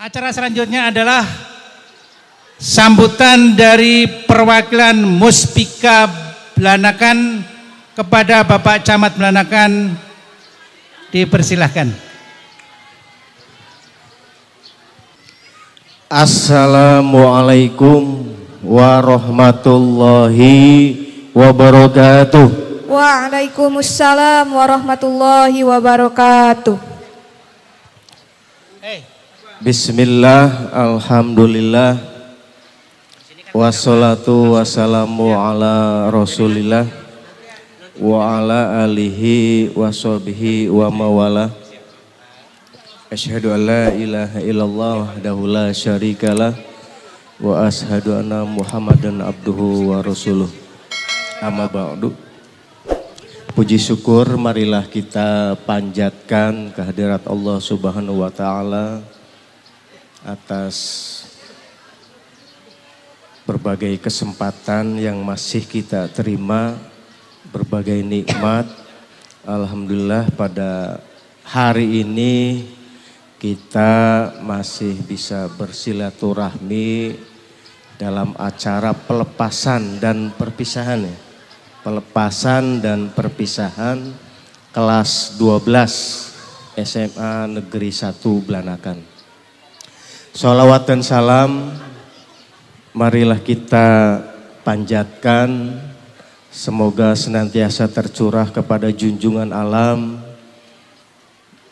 Acara selanjutnya adalah sambutan dari perwakilan Muspika Blanakan kepada Bapak Camat Blanakan. Dipersilahkan. Assalamualaikum warahmatullahi wabarakatuh. Waalaikumsalam warahmatullahi wabarakatuh. Bismillah, alhamdulillah, wassalatu wassalamu ala rasulillah wa ala alihi wa sahbihi wa mawala. Asyhadu an la ilaha illallah wahdahu la syarikalah wa asyhadu anna muhammadan abduhu wa rasuluh. Amma ba'du. Puji syukur marilah kita panjatkan kehadirat Allah Subhanahu wa taala atas berbagai kesempatan yang masih kita terima, berbagai nikmat. Alhamdulillah pada hari ini kita masih bisa bersilaturahmi dalam acara pelepasan dan perpisahan ya. Pelepasan dan perpisahan kelas 12 SMA Negeri 1 Blanakan. Sholawat dan salam marilah kita panjatkan, semoga senantiasa tercurah kepada junjungan alam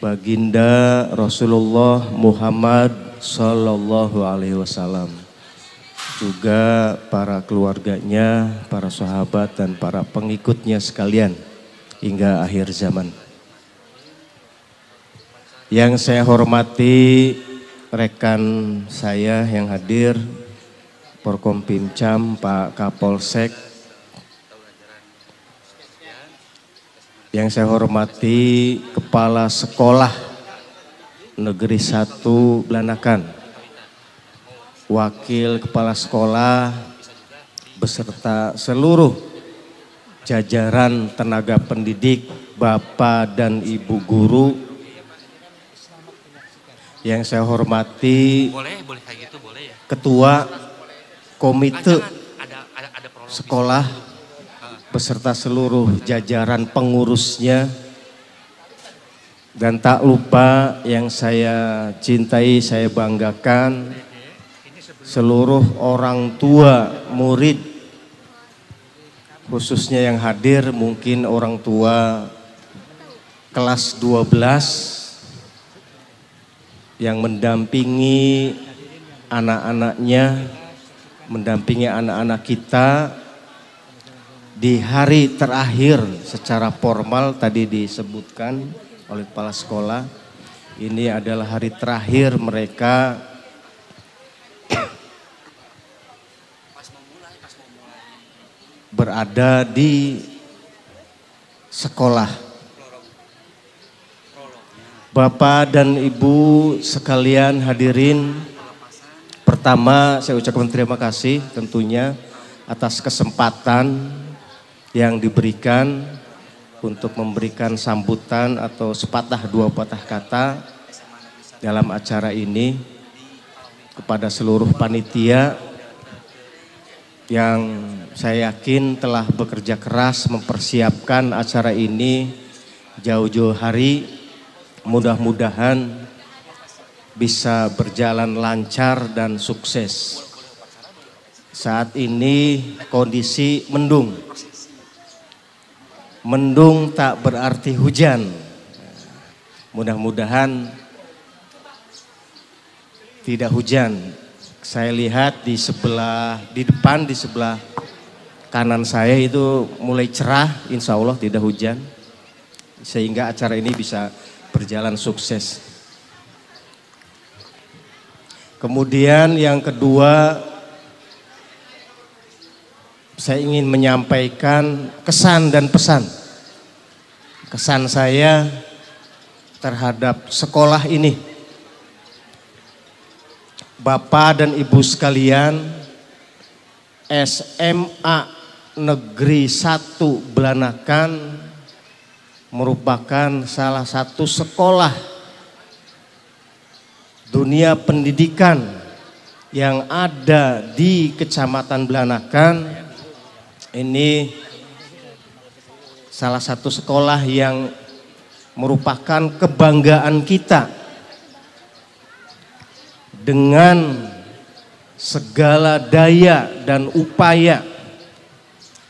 Baginda Rasulullah Muhammad Sallallahu Alaihi Wasallam, juga para keluarganya, para sahabat dan para pengikutnya sekalian hingga akhir zaman. Yang saya hormati rekan saya yang hadir, Porkompimcam, Pak Kapolsek. Yang saya hormati Kepala Sekolah Negeri 1 Blanakan, Wakil Kepala Sekolah, beserta seluruh jajaran tenaga pendidik, Bapak dan Ibu guru. Yang saya hormati Ketua Komite Sekolah beserta seluruh jajaran pengurusnya, dan tak lupa yang saya cintai, saya banggakan, seluruh orang tua murid, khususnya yang hadir mungkin orang tua kelas 12 yang mendampingi anak-anaknya, mendampingi anak-anak kita di hari terakhir secara formal. Tadi disebutkan oleh kepala sekolah, ini adalah hari terakhir mereka berada di sekolah. Bapak dan Ibu sekalian hadirin, pertama saya ucapkan terima kasih tentunya atas kesempatan yang diberikan untuk memberikan sambutan atau sepatah dua patah kata dalam acara ini kepada seluruh panitia yang saya yakin telah bekerja keras mempersiapkan acara ini jauh-jauh hari. Mudah-mudahan bisa berjalan lancar dan sukses. Saat ini kondisi mendung. Mendung tak berarti hujan. Mudah-mudahan tidak hujan. Saya lihat di depan, di sebelah kanan saya itu mulai cerah, insya Allah tidak hujan. Sehingga acara ini bisa berjalan sukses. Kemudian yang kedua, saya ingin menyampaikan kesan dan pesan. Kesan saya terhadap sekolah ini. Bapak dan Ibu sekalian, SMA Negeri 1 Blanakan merupakan salah satu sekolah dunia pendidikan yang ada di Kecamatan Blanakan ini salah satu sekolah yang merupakan kebanggaan kita. Dengan segala daya dan upaya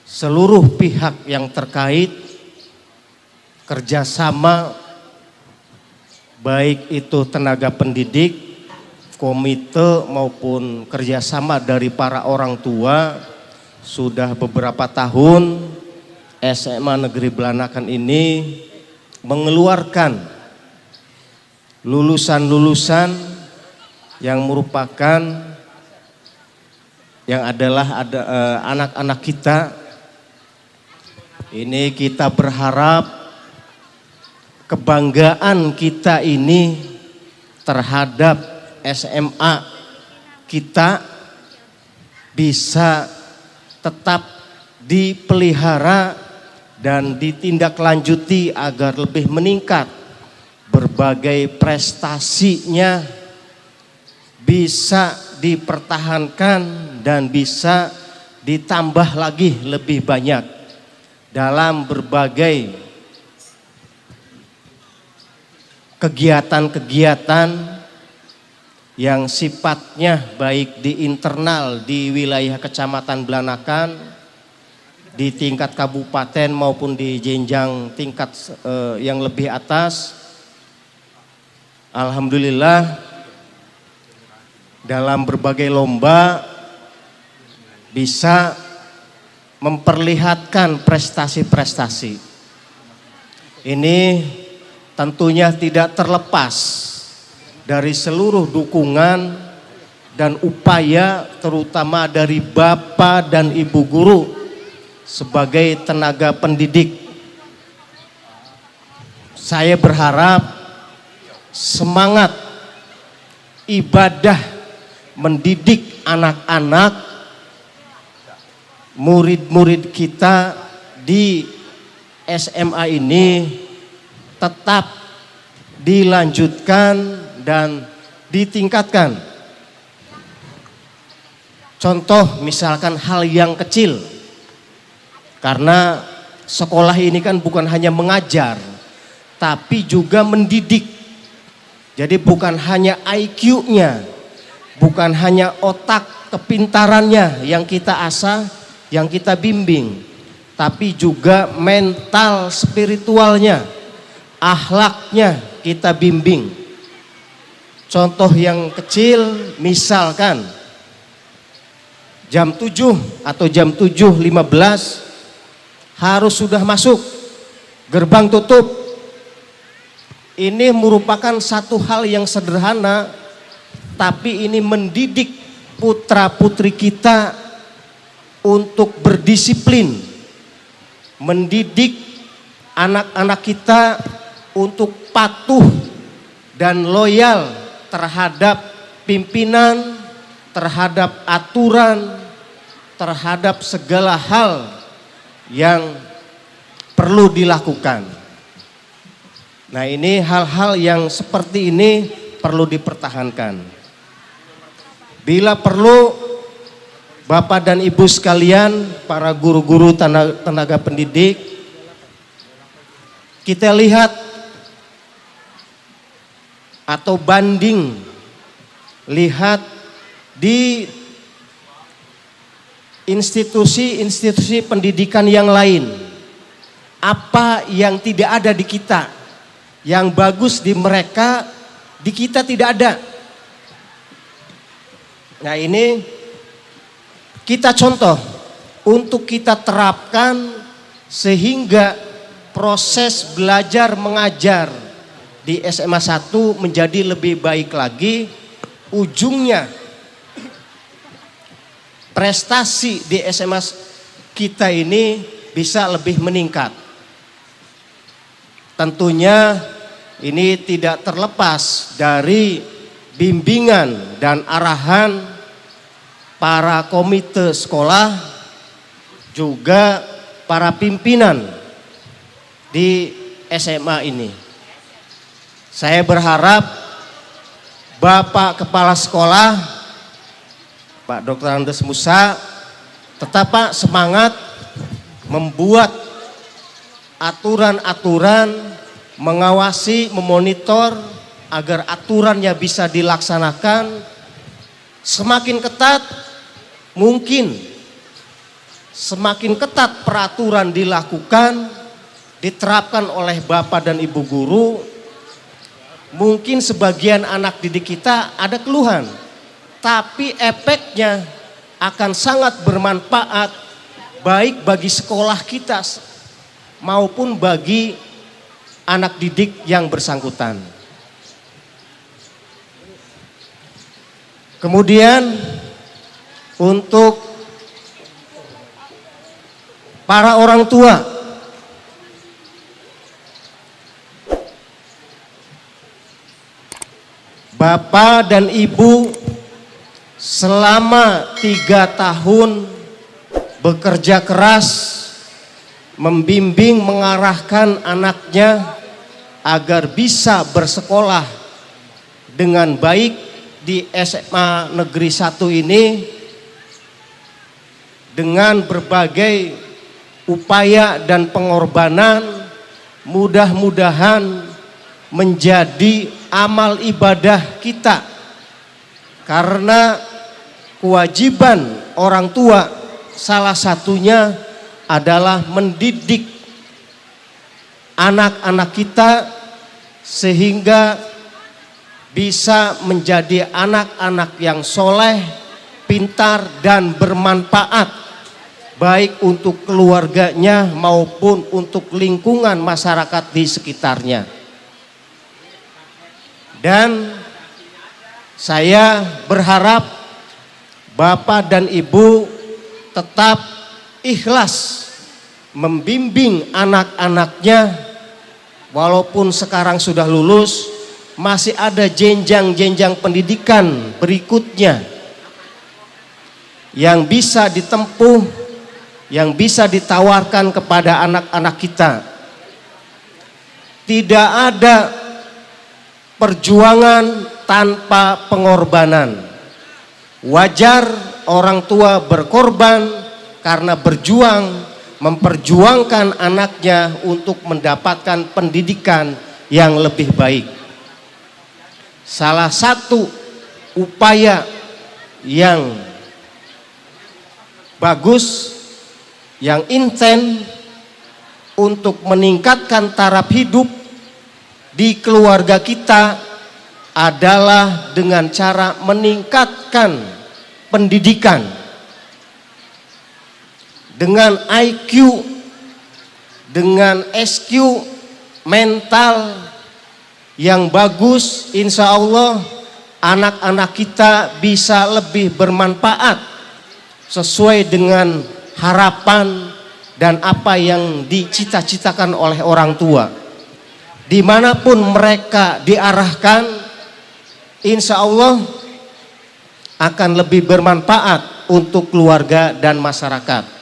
seluruh pihak yang terkait, kerjasama baik itu tenaga pendidik, komite maupun kerjasama dari para orang tua, sudah beberapa tahun SMA Negeri Blanakan ini mengeluarkan lulusan-lulusan yang merupakan anak-anak kita. Ini kita berharap kebanggaan kita ini terhadap SMA kita bisa tetap dipelihara dan ditindaklanjuti agar lebih meningkat. Berbagai prestasinya bisa dipertahankan dan bisa ditambah lagi lebih banyak dalam berbagai kegiatan-kegiatan yang sifatnya baik di internal di wilayah Kecamatan Blanakan, di tingkat kabupaten maupun di jenjang tingkat yang lebih atas. Alhamdulillah dalam berbagai lomba bisa memperlihatkan prestasi-prestasi. Ini tentunya tidak terlepas dari seluruh dukungan dan upaya terutama dari Bapak dan Ibu guru sebagai tenaga pendidik. Saya berharap semangat ibadah mendidik anak-anak, murid-murid kita di SMA ini tetap dilanjutkan dan ditingkatkan. Contoh misalkan hal yang kecil, karena sekolah ini kan bukan hanya mengajar, tapi juga mendidik. Jadi bukan hanya IQ-nya, bukan hanya otak kepintarannya yang kita asah, yang kita bimbing, tapi juga mental spiritualnya, akhlaknya kita bimbing. Contoh yang kecil misalkan jam 7 atau jam 7.15 harus sudah masuk, gerbang tutup. Ini merupakan satu hal yang sederhana, tapi ini mendidik putra putri kita untuk berdisiplin, mendidik anak-anak kita untuk patuh dan loyal terhadap pimpinan, terhadap aturan, terhadap segala hal yang perlu dilakukan. Nah, ini hal-hal yang seperti ini perlu dipertahankan. Bila perlu, Bapak dan Ibu sekalian, para guru-guru tenaga pendidik, kita lihat atau banding, lihat di institusi-institusi pendidikan yang lain. Apa yang tidak ada di kita, yang bagus di mereka, di kita tidak ada. Nah, ini kita contoh untuk kita terapkan sehingga proses belajar mengajar di SMA 1 menjadi lebih baik lagi. Ujungnya prestasi di SMA kita ini bisa lebih meningkat. Tentunya ini tidak terlepas dari bimbingan dan arahan para komite sekolah, juga para pimpinan di SMA ini. Saya berharap Bapak Kepala Sekolah, Pak Dr. Andes Musa, tetap Pak semangat membuat aturan-aturan, mengawasi, memonitor agar aturannya bisa dilaksanakan semakin ketat mungkin. Semakin ketat peraturan dilakukan, diterapkan oleh Bapak dan Ibu guru, mungkin sebagian anak didik kita ada keluhan, tapi efeknya akan sangat bermanfaat baik bagi sekolah kita maupun bagi anak didik yang bersangkutan. Kemudian untuk para orang tua, Bapak dan Ibu selama 3 tahun bekerja keras membimbing, mengarahkan anaknya agar bisa bersekolah dengan baik di SMA Negeri 1 ini dengan berbagai upaya dan pengorbanan, mudah-mudahan menjadi amal ibadah kita, karena kewajiban orang tua salah satunya adalah mendidik anak-anak kita sehingga bisa menjadi anak-anak yang soleh, pintar dan bermanfaat baik untuk keluarganya maupun untuk lingkungan masyarakat di sekitarnya. Dan saya berharap Bapak dan Ibu tetap ikhlas membimbing anak-anaknya, walaupun sekarang sudah lulus, masih ada jenjang-jenjang pendidikan berikutnya yang bisa ditempuh, yang bisa ditawarkan kepada anak-anak kita. Tidak ada perjuangan tanpa pengorbanan. Wajar orang tua berkorban karena berjuang memperjuangkan anaknya untuk mendapatkan pendidikan yang lebih baik. Salah satu upaya yang bagus, yang intens untuk meningkatkan taraf hidup di keluarga kita adalah dengan cara meningkatkan pendidikan dengan IQ, dengan SQ mental yang bagus. Insya Allah anak-anak kita bisa lebih bermanfaat sesuai dengan harapan dan apa yang dicita-citakan oleh orang tua. Dimanapun mereka diarahkan, insya Allah akan lebih bermanfaat untuk keluarga dan masyarakat.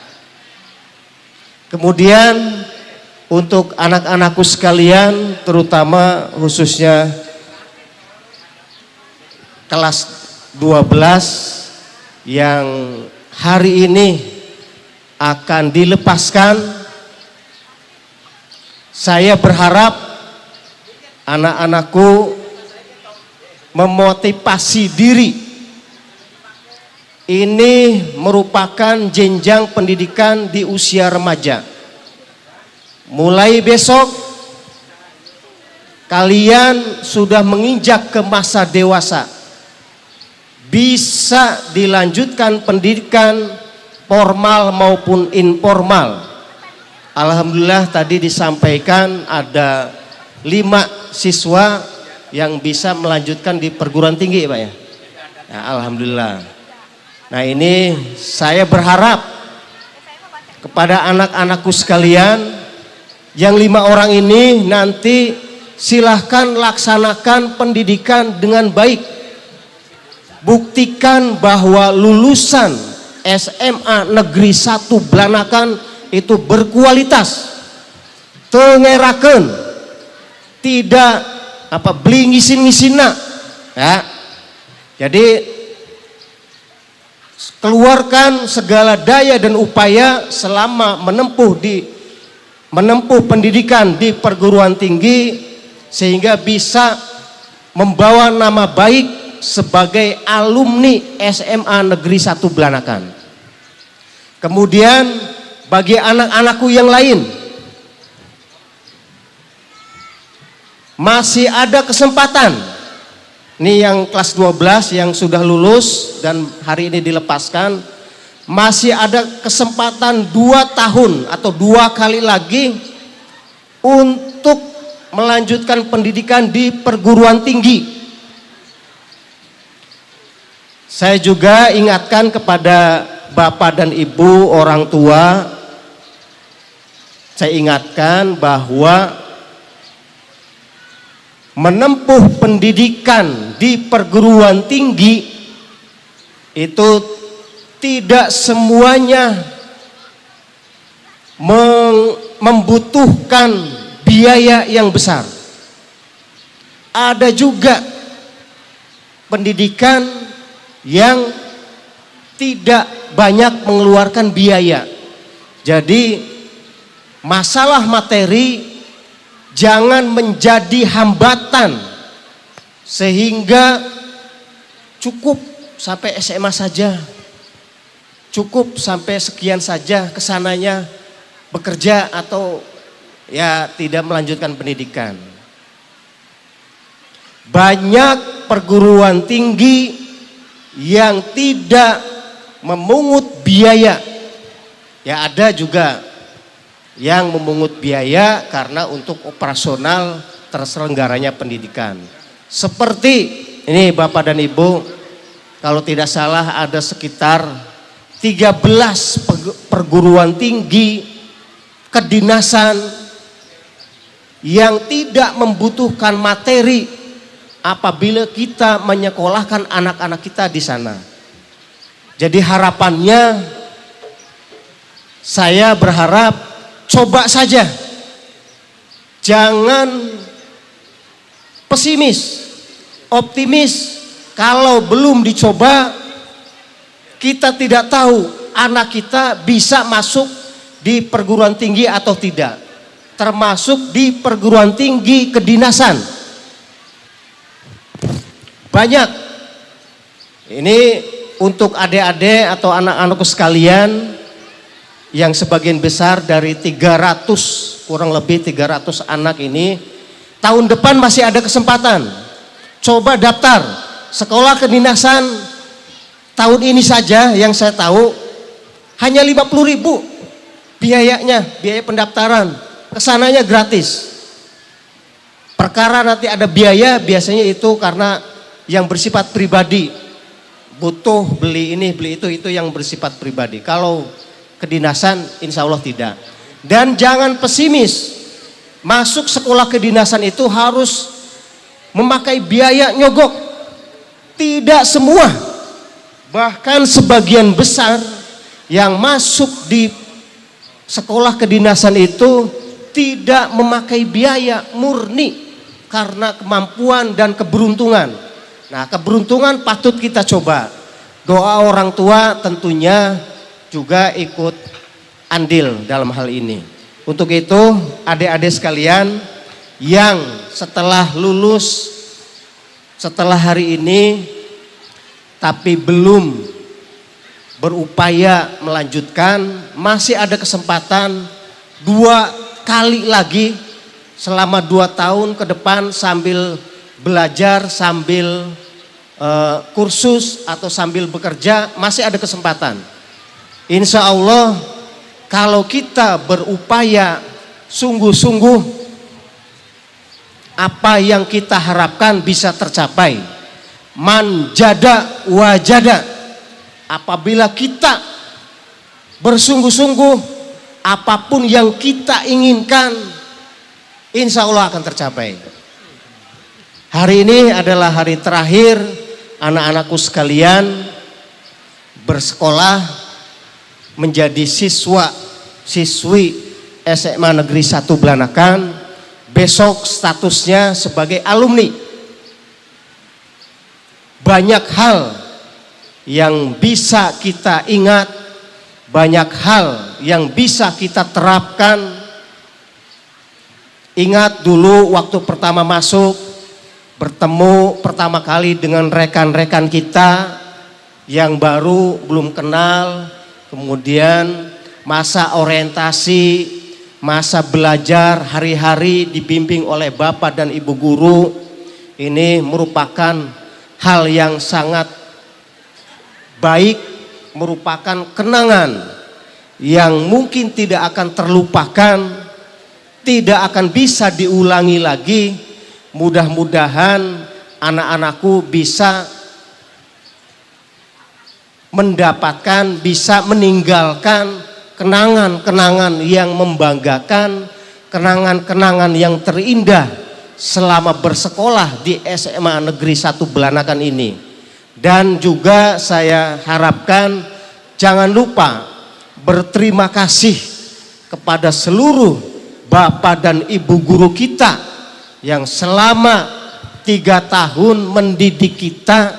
Kemudian untuk anak-anakku sekalian, terutama khususnya kelas 12 yang hari ini akan dilepaskan, saya berharap anak-anakku memotivasi diri. Ini merupakan jenjang pendidikan di usia remaja. Mulai besok kalian sudah menginjak ke masa dewasa, bisa dilanjutkan pendidikan formal maupun informal. Alhamdulillah tadi disampaikan ada 5 siswa yang bisa melanjutkan di perguruan tinggi, Pak ya. Ya, alhamdulillah. Nah, ini saya berharap kepada anak-anakku sekalian, yang 5 orang ini nanti silahkan laksanakan pendidikan dengan baik. Buktikan bahwa lulusan SMA Negeri 1 Blanakan itu berkualitas, tengeraken, tidak beli ngisin-ngisina ya, Jadi keluarkan segala daya dan upaya selama menempuh pendidikan di perguruan tinggi sehingga bisa membawa nama baik sebagai alumni SMA Negeri 1 Blanakan. Kemudian bagi anak-anakku yang lain, masih ada kesempatan. Ini yang kelas 12 yang sudah lulus dan hari ini dilepaskan, masih ada kesempatan 2 tahun atau 2 kali lagi untuk melanjutkan pendidikan di perguruan tinggi. Saya juga ingatkan kepada Bapak dan Ibu orang tua, saya ingatkan bahwa menempuh pendidikan di perguruan tinggi itu tidak semuanya membutuhkan biaya yang besar. Ada juga pendidikan yang tidak banyak mengeluarkan biaya. Jadi masalah materi jangan menjadi hambatan sehingga cukup sampai SMA saja, cukup sampai sekian saja kesananya bekerja atau ya tidak melanjutkan pendidikan. Banyak perguruan tinggi yang tidak memungut biaya. Ya ada juga yang memungut biaya karena untuk operasional terselenggaranya pendidikan. Seperti ini Bapak dan Ibu, kalau tidak salah ada sekitar 13 perguruan tinggi kedinasan yang tidak membutuhkan materi apabila kita menyekolahkan anak-anak kita di sana. Jadi harapannya saya berharap coba saja, jangan pesimis, optimis. Kalau belum dicoba, kita tidak tahu anak kita bisa masuk di perguruan tinggi atau tidak, termasuk di perguruan tinggi kedinasan. Banyak. Ini untuk adik-adik atau anak-anakku sekalian, yang sebagian besar dari 300, kurang lebih 300 anak ini, tahun depan masih ada kesempatan. Coba daftar sekolah kedinasan tahun ini saja yang saya tahu hanya 50.000 biayanya, biaya pendaftaran. Kesananya gratis. Perkara nanti ada biaya biasanya itu karena yang bersifat pribadi. Butuh beli ini, beli itu yang bersifat pribadi. Kalau kedinasan insya Allah tidak. Dan jangan pesimis, masuk sekolah kedinasan itu harus memakai biaya nyogok. Tidak semua, bahkan sebagian besar yang masuk di sekolah kedinasan itu tidak memakai biaya, murni karena kemampuan dan keberuntungan. Nah, keberuntungan patut kita coba. Doa orang tua tentunya juga ikut andil dalam hal ini. Untuk itu adik-adik sekalian yang setelah lulus, setelah hari ini tapi belum berupaya melanjutkan, masih ada kesempatan 2 kali lagi selama 2 tahun ke depan sambil belajar, sambil kursus atau sambil bekerja, masih ada kesempatan. Insya Allah kalau kita berupaya sungguh-sungguh, apa yang kita harapkan bisa tercapai. Man jada wajada. Apabila kita bersungguh-sungguh, apapun yang kita inginkan insya Allah akan tercapai. Hari ini adalah hari terakhir anak-anakku sekalian bersekolah menjadi siswi SMA Negeri 1 Blanakan. Besok statusnya sebagai alumni. banyak hal yang bisa kita ingat, banyak hal yang bisa kita terapkan. Ingat dulu waktu pertama masuk, bertemu pertama kali dengan rekan-rekan kita yang baru belum kenal, kemudian masa orientasi, masa belajar hari-hari dibimbing oleh Bapak dan Ibu guru. Ini merupakan hal yang sangat baik, merupakan kenangan yang mungkin tidak akan terlupakan, tidak akan bisa diulangi lagi. Mudah-mudahan anak-anakku bisa mendapatkan, bisa meninggalkan kenangan-kenangan yang membanggakan, kenangan-kenangan yang terindah selama bersekolah di SMA Negeri 1 Belanakan ini. Dan juga saya harapkan jangan lupa berterima kasih kepada seluruh Bapak dan Ibu guru kita yang selama 3 tahun mendidik kita,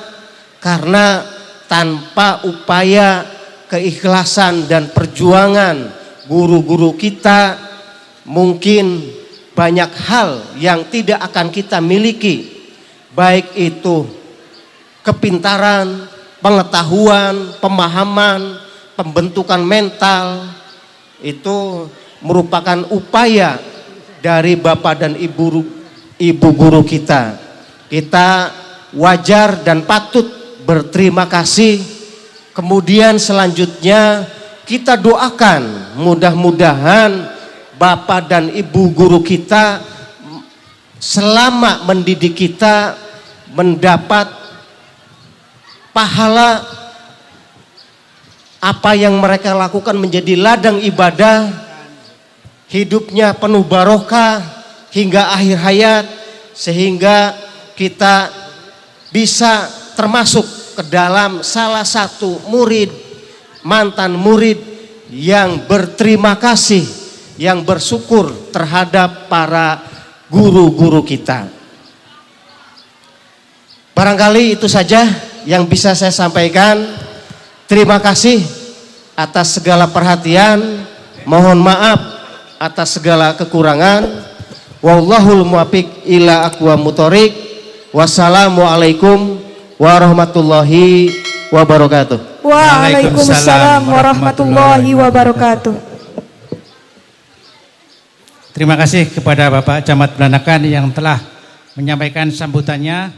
karena tanpa upaya, keikhlasan dan perjuangan guru-guru kita, mungkin banyak hal yang tidak akan kita miliki, baik itu kepintaran, pengetahuan, pemahaman, pembentukan mental. Itu merupakan upaya dari Bapak dan Ibu guru kita. Kita wajar dan patut berterima kasih. Kemudian selanjutnya kita doakan mudah-mudahan Bapak dan Ibu guru kita selama mendidik kita mendapat pahala apa yang mereka lakukan menjadi ladang ibadah, hidupnya penuh barokah hingga akhir hayat, sehingga kita bisa termasuk ke dalam salah satu murid, mantan murid yang berterima kasih, yang bersyukur terhadap para guru-guru kita. Barangkali itu saja yang bisa saya sampaikan. Terima kasih atas segala perhatian. Mohon maaf atas segala kekurangan. Wallahul muwaffiq ila aqwamut thoriq. Wassalamualaikum warahmatullahi wabarakatuh. Waalaikumsalam warahmatullahi wabarakatuh. Terima kasih kepada Bapak Camat Belanakan yang telah menyampaikan sambutannya.